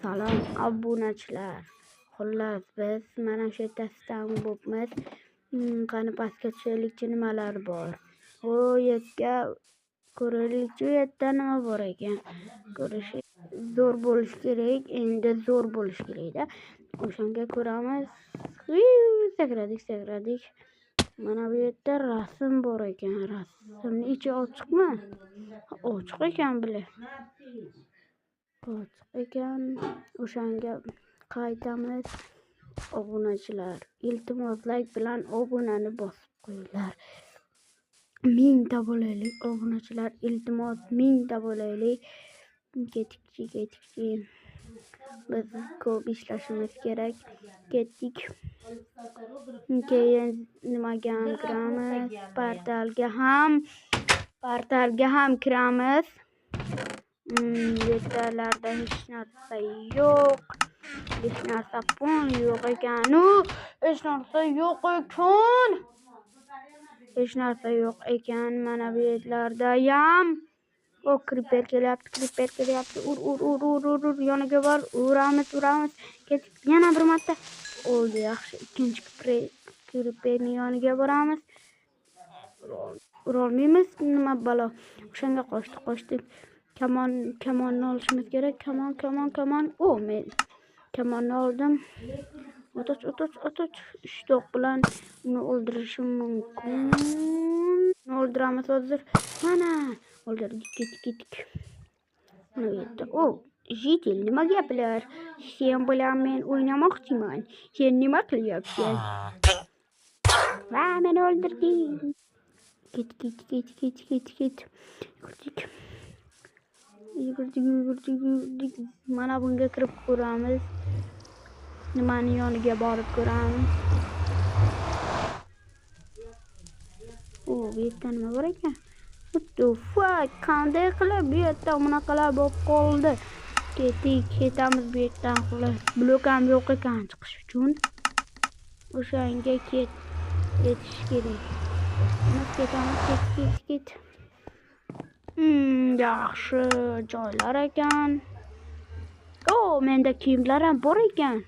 Salom obunachilar. Xullas biz mana shu yerda stand bo'libmiz. Qani pastga tushaylikchi nimalar bor. U yerga ko'raylikchi u yerda nima bor ekan. Ko'rish zo'r bo'lish kerak. Endi zo'r bo'lish kerak-da. O'shanga ko'ramiz. Sakradik. Mana bu yerda rasm bor ekan. Rasmni ichi ochiqmi? Ochiq ekan bile. Ochiq ekan. O'shanga qaytamiz. Obunachilar, iltimos like bilan obunani bosib qo'yinglar. 1000 ta bo'laylik obunachilar, iltimos 1000 ta bo'laylik. Ketdik. Biz ko'p ishlashimiz kerak. Ketdik. Keyin nimaga ham kiramiz? Portalga ham kiramiz. Yerlarda hech narsa yo'q. Hech narsa yo'q ekan. Mana bu yerlarda ham creeper kelyapti. Ur. Yoniga bor. Uramiz. Ketdik. Yana bir marta. O'ldi, yaxshi. Ikkinchi creeperning yoniga boramiz. Urolmaymiz. Nima balo? O'shanga qochdik. Kamonni olishimiz kerak. Kamon. Men kamonni oldim. Otoch. Ishtoq bilan uni o'ldirishim mumkin. Uni o'ldiramiz hozir. Mana o'ldirdik. Ketdik. Mana bu yerda. Jitil, nima gaplar? Sen bilan men o'ynamoqchiman. Sen nima qilyapsan? Va meni o'ldirding. Ket. Yugurdik. Mana bunga kirib ko'ramiz. Nimani yoniga borib ko'ramiz. Bu yerda nima bor ekan? What the fuck? Qanday qilib bu yerda bunaqalar bo'lib qoldi? Ketamiz bu yerdan. Blok ham yo'q ekan chiqish uchun. O'shanga ketish kerak. Ket. Yaxshi joylar ekan. Menda kiyimlar ham bor ekan.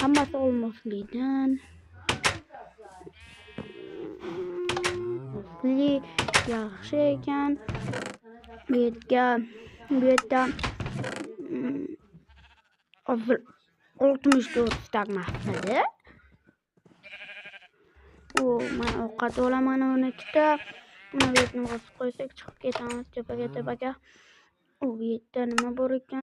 Hammasi olmoslikdan. Yaxshi ekan. Bu yerda 64 ta maqsadi. Men ovqat olaman 12 ta. Mana bu yerni bosib qo'ysak chiqib ketamiz tepaga. Bu yerda nima bor ekan?